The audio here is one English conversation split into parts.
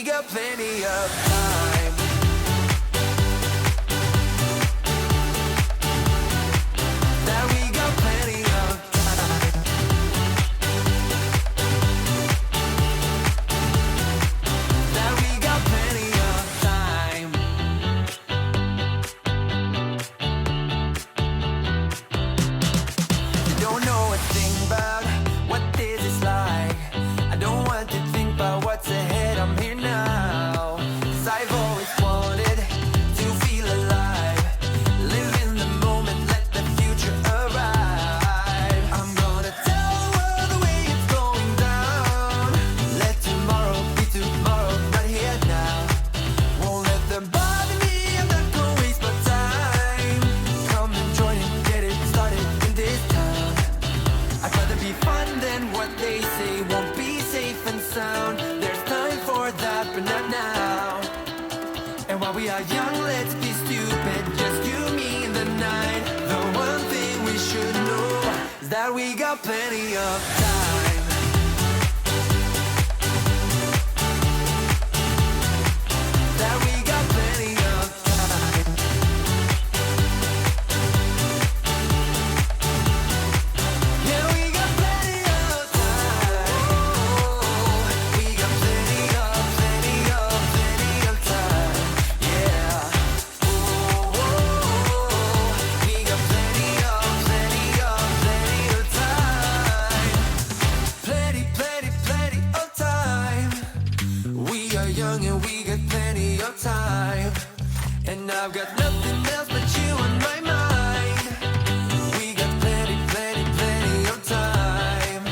got plenty of time. That we got plenty of time. That we got plenty of time. You don't know a thing about what this is like. I don't want to think about what's ahead. I'm here now. 'Cause I've always wanted to feel alive. Live in the moment, let the future arrive. I'm gonna tell the world the way it's going down. Let tomorrow be tomorrow, right here now. Won't let them bother me, I'm not gonna waste my time. Come and join and get it started in this town. I'd rather be fun than what they say won't be safe and sound. There's time for that, but not now. And while we are young, let's be stupid. Just you, me, and the night. The one thing we should know is that we got plenty of time. That we got plenty of time. Yeah, we got plenty of time. We got plenty of time. Yeah. We got plenty of time. Plenty of time. We are young and we got plenty of time. And I've got nothing else but you on my mind. We got plenty of time.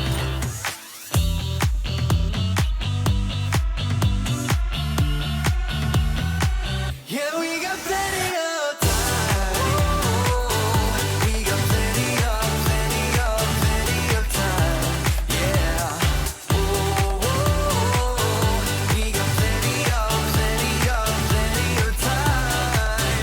Yeah, we got plenty of time. We got plenty of time. Yeah. We got plenty of time. We got plenty of time.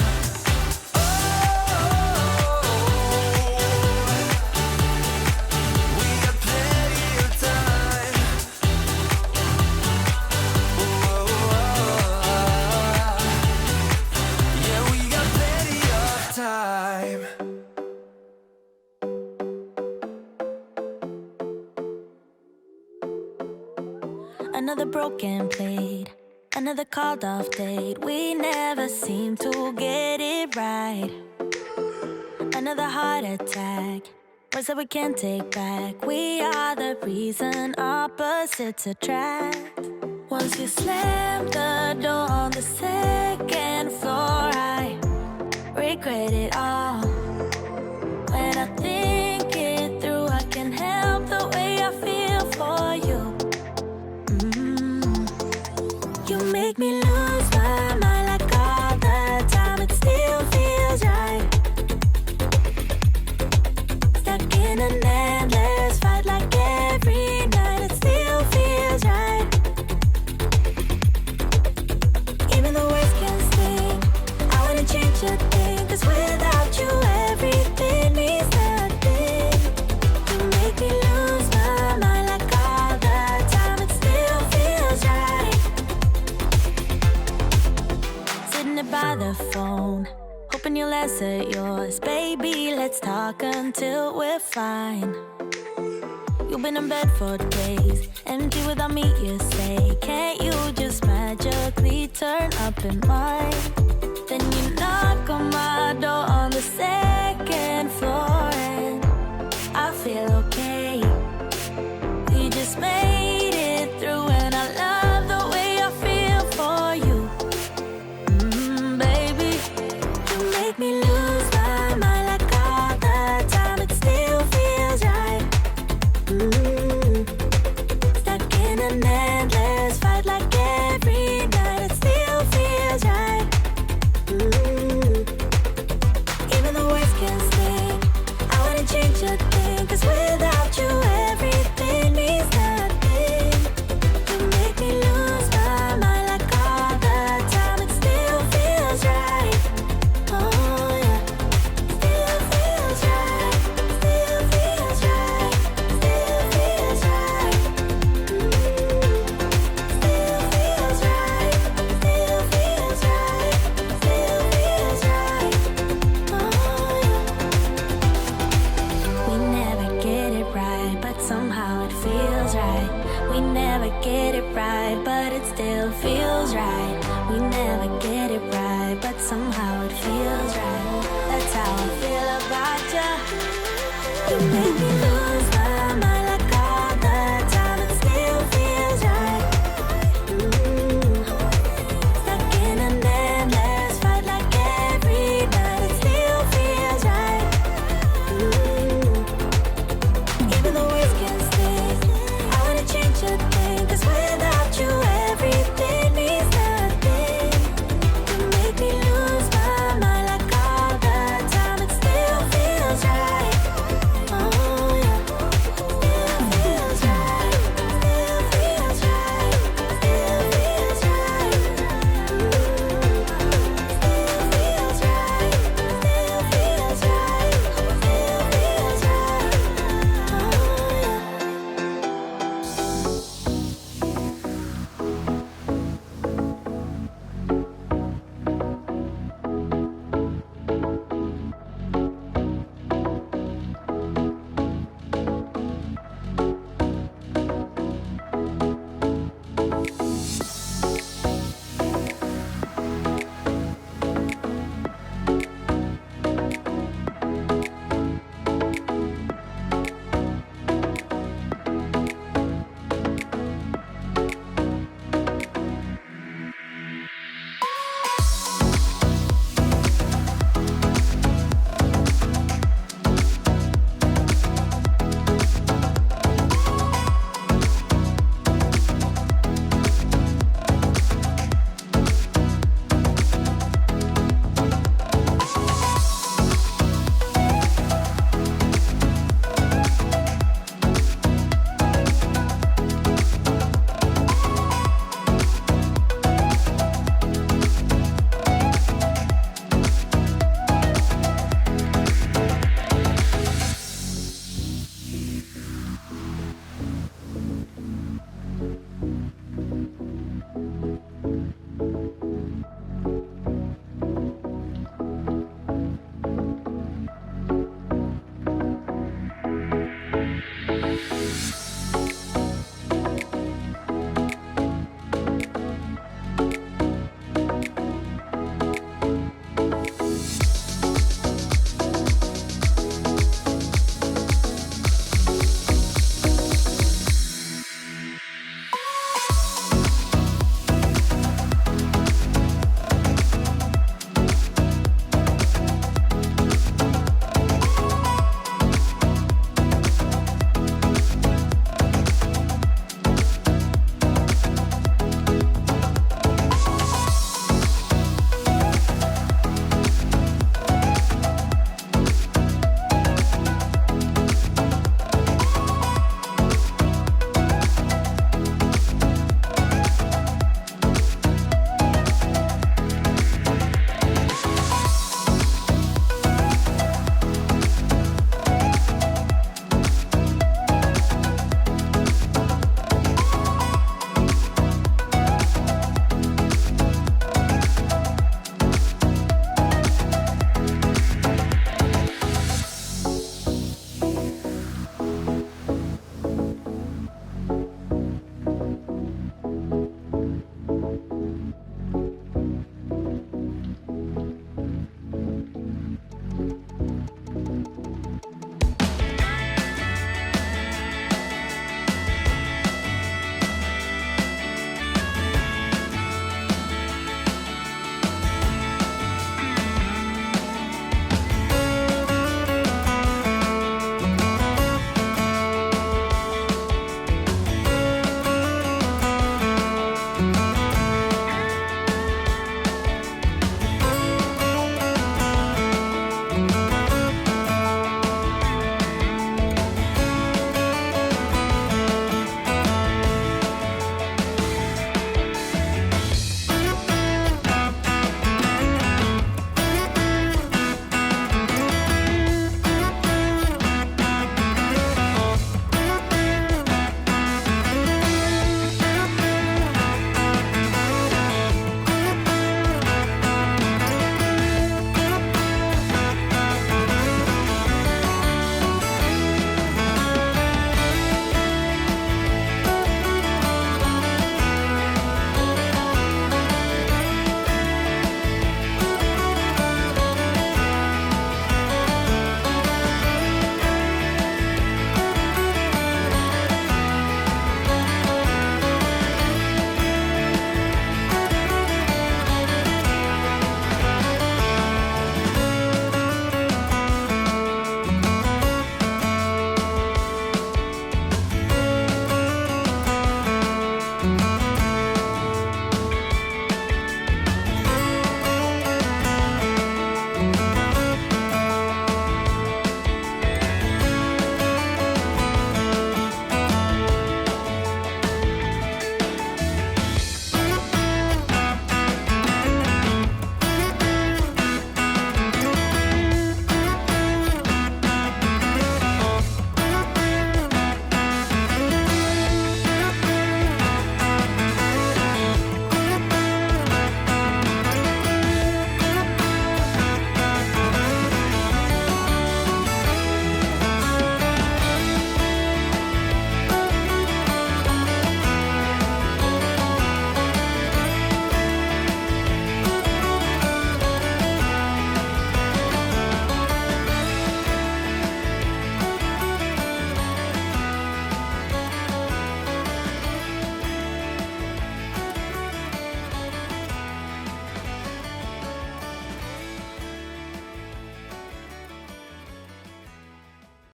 Yeah, we got plenty of time. Another broken plate, another called off date. We never seem to get it right. Another heart attack, words that we can't take back. We are the reason opposites attract. Once you slam the door on the second floor, I regret it all. When I think it through, I can't help the way I feel for you. You make me lose my mind like all the time. It still feels right. Stuck in an endless fight like every night. It still feels right. Even the words can sting. I wouldn't change a thing. 'Cause without you everything means nothing. You make me lose my mind like all the time. It still feels right. Sitting there by the phone, hoping you'll answer yours. Baby, let's talk until we're fine. You've been in bed for days, empty without me, you say. Can't you just magically turn up in mine? Then you knock on my door on the second floor, and I feel okay. We just made it through, and I love the way I feel for you. Baby, you make me lose my mind like all the time. It still feels right. Stuck in an endless fight it still feels right.